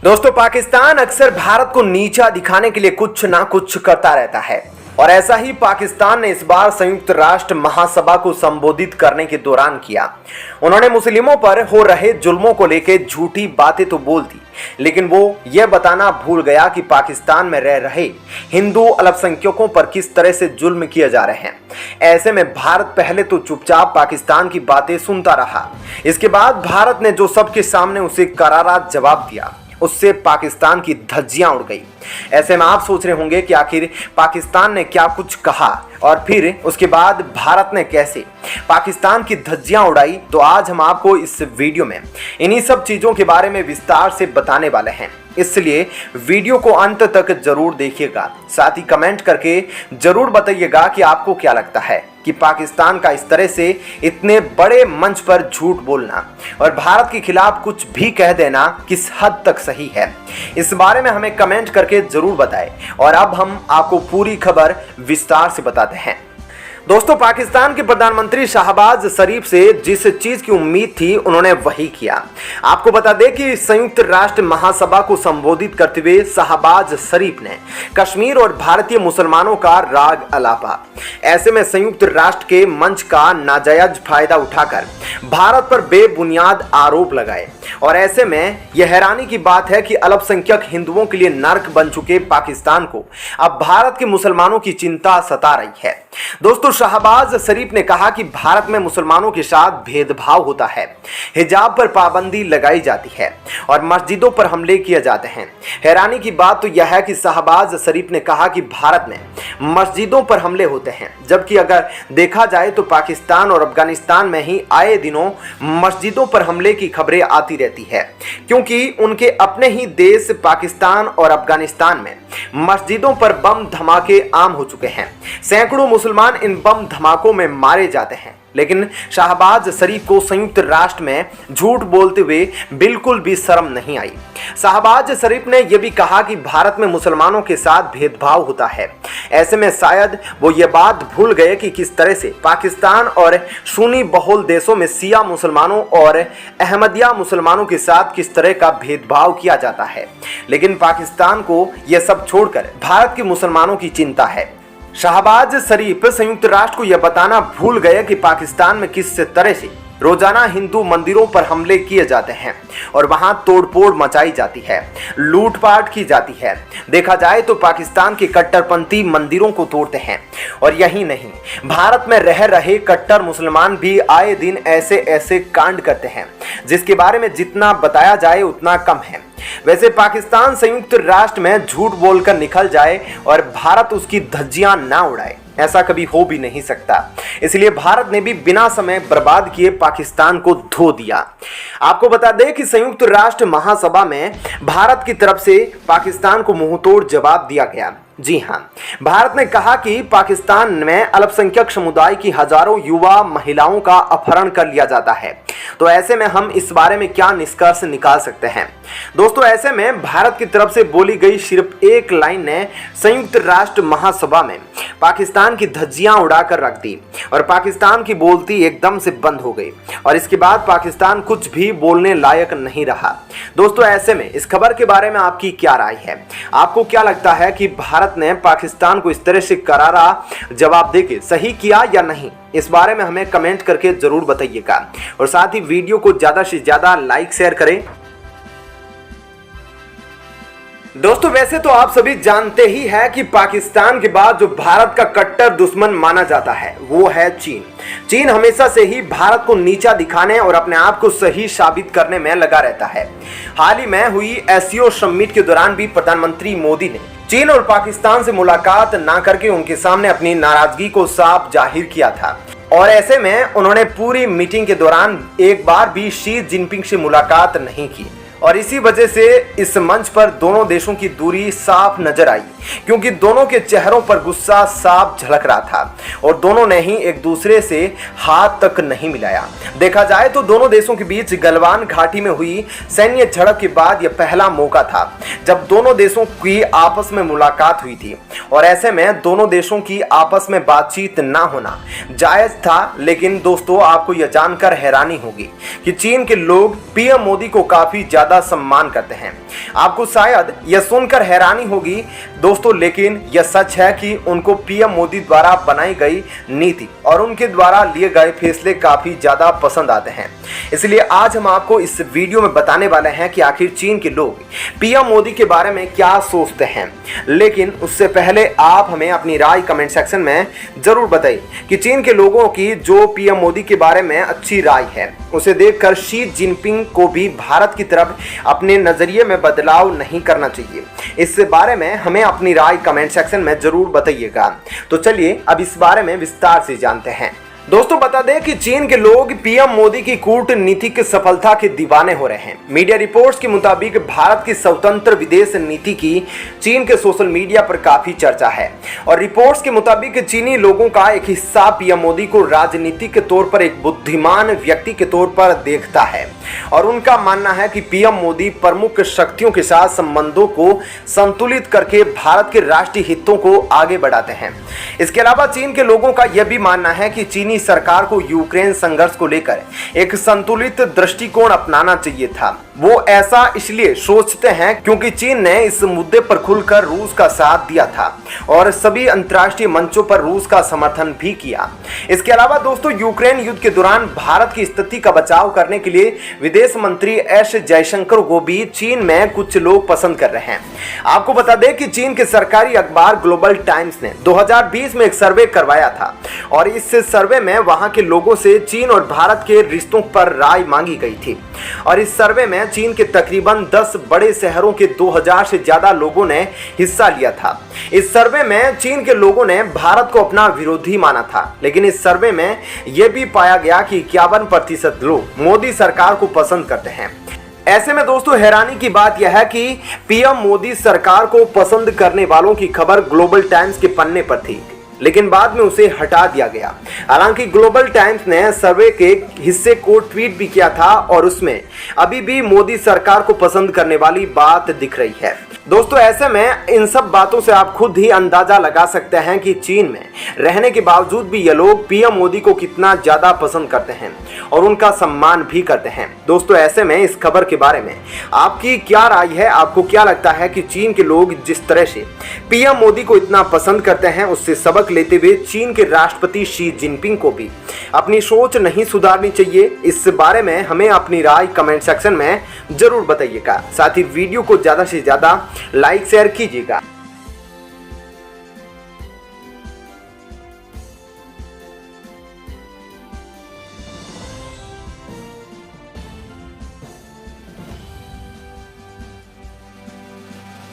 दोस्तों, पाकिस्तान अक्सर भारत को नीचा दिखाने के लिए कुछ ना कुछ करता रहता है और ऐसा ही पाकिस्तान ने इस बार संयुक्त राष्ट्र महासभा को संबोधित करने के दौरान किया। उन्होंने मुस्लिमों पर हो रहे जुल्मों को लेकर झूठी बातें तो बोल दी, लेकिन वो यह बताना भूल गया कि पाकिस्तान में रह रहे हिंदू अल्पसंख्यकों पर किस तरह से जुल्म किए जा रहे हैं। ऐसे में भारत पहले तो चुपचाप पाकिस्तान की बातें सुनता रहा। इसके बाद भारत ने जो सबके सामने उसे करारा जवाब दिया, उससे पाकिस्तान की धज्जियां उड़ गई। ऐसे में आप सोच रहे होंगे कि आखिर पाकिस्तान ने क्या कुछ कहा और फिर उसके बाद भारत ने कैसे पाकिस्तान की धज्जियां उड़ाई। तो आज हम आपको इस वीडियो में इन्हीं सब चीजों के बारे में विस्तार से बताने वाले हैं, इसलिए वीडियो को अंत तक जरूर देखिएगा। साथ ही कमेंट करके जरूर बताइएगा कि आपको क्या लगता है कि पाकिस्तान का इस तरह से इतने बड़े मंच पर झूठ बोलना और भारत के खिलाफ कुछ भी कह देना किस हद तक सही है। इस बारे में हमें कमेंट करके जरूर बताएं और अब हम आपको पूरी खबर विस्तार से बताते हैं। दोस्तों, पाकिस्तान के प्रधानमंत्री शहबाज शरीफ से जिस चीज की उम्मीद थी उन्होंने वही किया। आपको बता दें कि संयुक्त राष्ट्र महासभा को संबोधित करते हुए शहबाज शरीफ ने कश्मीर और भारतीय मुसलमानों का राग अलापा। ऐसे में संयुक्त राष्ट्र के मंच का नाजायज फायदा उठाकर भारत पर बेबुनियाद आरोप लगाए और ऐसे में यह हैरानी की बात है कि अल्पसंख्यक हिंदुओं के लिए नर्क बन चुके पाकिस्तान को अब भारत के मुसलमानों की चिंता सता रही है। दोस्तों, शहबाज शरीफ ने कहा कि भारत में मुसलमानों के साथ भेदभाव होता है, हिजाब पर पाबंदी लगाई जाती है और मस्जिदों पर हमले किए जाते हैं। हैरानी की बात तो यह है कि शहबाज शरीफ ने कहा कि भारत में मस्जिदों पर हमले होते हैं, जबकि अगर देखा जाए तो पाकिस्तान और अफगानिस्तान में ही आए दिनों मस्जिदों पर हमले की खबरें आती रहती है, क्योंकि उनके अपने ही देश पाकिस्तान और अफगानिस्तान में मस्जिदों पर बम धमाके आम हो चुके हैं। सैकड़ों मुसलमान इन बम धमाकों में मारे जाते हैं, लेकिन शहबाज शरीफ को संयुक्त राष्ट्र में झूठ बोलते हुए बिल्कुल भी शर्म नहीं आई। शहबाज शरीफ ने यह भी कहा कि भारत में मुसलमानों के साथ भेदभाव होता है। ऐसे में शायद वो ये बात भूल गए कि किस तरह से पाकिस्तान और सुन्नी बहुल देशों में शिया मुसलमानों और अहमदिया मुसलमानों के साथ किस तरह का भेदभाव किया जाता है, लेकिन पाकिस्तान को यह सब छोड़कर भारत के मुसलमानों की चिंता है। शहबाज शरीफ संयुक्त राष्ट्र को यह बताना भूल गए कि पाकिस्तान में किस तरह से रोजाना हिंदू मंदिरों पर हमले किए जाते हैं और वहां तोड़फोड़ मचाई जाती है, लूटपाट की जाती है। देखा जाए तो पाकिस्तान के कट्टरपंथी मंदिरों को तोड़ते हैं और यही नहीं, भारत में रह रहे कट्टर मुसलमान भी आए दिन ऐसे ऐसे कांड करते हैं जिसके बारे में जितना बताया जाए उतना कम है। वैसे पाकिस्तान संयुक्त राष्ट्र में झूठ बोलकर निकल जाए और भारत उसकी धज्जियां ना उड़ाए, ऐसा कभी हो भी नहीं सकता। इसलिए भारत ने भी बिना समय बर्बाद किए पाकिस्तान को धो दिया। आपको बता दें कि संयुक्त राष्ट्र महासभा में भारत की तरफ से पाकिस्तान को मुंहतोड़ जवाब दिया गया। जी हां, भारत ने कहा कि पाकिस्तान में अल्पसंख्यक समुदाय की हजारों युवा महिलाओं का अपहरण कर लिया जाता है। तो ऐसे में हम इस बारे में क्या निष्कर्ष निकाल सकते हैं? दोस्तों, ऐसे में भारत की तरफ से बोली गई सिर्फ एक लाइन ने संयुक्त राष्ट्र महासभा में पाकिस्तान की धज्जियां उड़ाकर रख दी और पाकिस्तान की बोलती एकदम से बंद हो गई और इसके बाद पाकिस्तान कुछ भी बोलने लायक नहीं रहा। दोस्तों, ऐसे में इस खबर के बारे में आपकी क्या राय है? आपको क्या लगता है कि भारत ने पाकिस्तान को इस तरह से करारा जवाब देके सही किया या नहीं? इस बारे में हमें कमेंट करके जरूर बताइएगा और साथ ही वीडियो को ज्यादा से ज्यादा लाइक शेयर करें। दोस्तों, वैसे तो आप सभी जानते ही हैं कि पाकिस्तान के बाद जो भारत का कट्टर दुश्मन माना जाता है वो है चीन। चीन हमेशा से ही भारत को नीचा दिखाने और अपने आप को सही साबित करने में लगा रहता है। हाल ही में हुई एससीओ समिट के दौरान भी प्रधानमंत्री मोदी ने चीन और पाकिस्तान से मुलाकात ना करके उनके सामने अपनी नाराजगी को साफ जाहिर किया था और ऐसे में उन्होंने पूरी मीटिंग के दौरान एक बार भी शी जिनपिंग से मुलाकात नहीं की और इसी वजह से इस मंच पर दोनों देशों की दूरी साफ नजर आई, क्योंकि दोनों के चेहरों पर गुस्सा साफ झलक रहा था और दोनों ने ही एक दूसरे से हाथ तक नहीं मिलाया। देखा जाए तो दोनों देशों के बीच गलवान घाटी में हुई सैन्य झड़प के बाद यह पहला मौका था जब दोनों देशों की आपस में मुलाकात हुई थी और ऐसे में दोनों देशों की आपस में बातचीत ना होना जायज था। लेकिन दोस्तों, आपको यह जानकर हैरानी होगी कि चीन के लोग पीएम मोदी को काफी ज्यादा ज्यादा सम्मान करते हैं। आपको शायद यह सुनकर हैरानी होगी दोस्तों, लेकिन यह सच है कि उनको पीएम मोदी द्वारा बनाई गई नीति और उनके द्वारा लिए गए फैसले काफी ज्यादा पसंद आते हैं। इसलिए आज हम आपको इस वीडियो में बताने वाले हैं कि आखिर चीन के लोग पीएम मोदी के बारे में क्या सोचते हैं। लेकिन उससे पहले आप हमें अपनी राय कमेंट सेक्शन में जरूर बताइए कि चीन के लोगों की जो पीएम मोदी के बारे में अच्छी राय है, उसे देखकर शी जिनपिंग को भी भारत की तरफ अपने नजरिए में बदलाव नहीं करना चाहिए। इस बारे में हमें अपनी राय कमेंट सेक्शन में जरूर बताइएगा। तो चलिए अब इस बारे में विस्तार से जानते हैं। दोस्तों बता दें कि चीन के लोग पीएम मोदी की कूटनीतिक सफलता के दीवाने हो रहे हैं। मीडिया रिपोर्ट्स के मुताबिक भारत की स्वतंत्र विदेश नीति की चीन के सोशल मीडिया पर काफी चर्चा है और रिपोर्ट्स के मुताबिक चीनी लोगों का एक हिस्सा पीएम मोदी को राजनीतिक के तौर पर एक बुद्धिमान व्यक्ति के तौर पर देखता है और उनका मानना है कि पीएम मोदी प्रमुख शक्तियों के साथ संबंधों को संतुलित करके भारत के राष्ट्रीय हितों को आगे बढ़ाते हैं। इसके अलावा चीन के लोगों का यह भी मानना है कि चीनी सरकार को यूक्रेन संघर्ष को लेकर एक संतुलित दृष्टिकोण अपनाना चाहिए था। वो ऐसा इसलिए सोचते हैं क्योंकि चीन ने इस मुद्दे पर खुलकर रूस का साथ दिया था और सभी अंतर्राष्ट्रीय मंचों पर रूस का समर्थन भी किया। इसके अलावा दोस्तों यूक्रेन युद्ध के दौरान भारत की स्थिति का बचाव करने के लिए विदेश मंत्री एस जयशंकर को भी चीन में कुछ लोग पसंद कर रहे हैं। आपको बता दें कि चीन के सरकारी अखबार ग्लोबल टाइम्स ने 2020 में एक सर्वे करवाया था और इस सर्वे में वहां के लोगों से चीन और भारत के रिश्तों पर राय मांगी गई थी और इस सर्वे में चीन के तकरीबन 10 बड़े शहरों के 2000 से ज्यादा लोगों ने हिस्सा लिया था। इस सर्वे में चीन के लोगों ने भारत को अपना विरोधी माना था, लेकिन इस सर्वे में यह भी पाया गया कि 51% लोग मोदी सरकार को पसंद करते हैं। ऐसे में दोस्तों हैरानी की बात यह है कि पीएम मोदी सरकार को पसंद करने वालों की खबर ग्लोबल टाइम्स के पन्ने पर थी, लेकिन बाद में उसे हटा दिया गया। हालांकि ग्लोबल टाइम्स ने सर्वे के हिस्से को ट्वीट भी किया था और उसमें अभी भी मोदी सरकार को पसंद करने वाली बात दिख रही है। दोस्तों ऐसे में इन सब बातों से आप खुद ही अंदाजा लगा सकते हैं कि चीन में रहने के बावजूद भी ये लोग पीएम मोदी को कितना ज्यादा पसंद करते हैं और उनका सम्मान भी करते हैं। दोस्तों ऐसे में इस खबर के बारे में आपकी क्या राय है? आपको क्या लगता है कि चीन के लोग जिस तरह से पीएम मोदी को इतना पसंद करते हैं, उससे सबक लेते हुए चीन के राष्ट्रपति शी जिनपिंग को भी अपनी सोच नहीं सुधारनी चाहिए? इस बारे में हमें अपनी राय कमेंट सेक्शन में जरूर बताइएगा। साथ ही वीडियो को ज्यादा से ज्यादा लाइक शेयर कीजिएगा।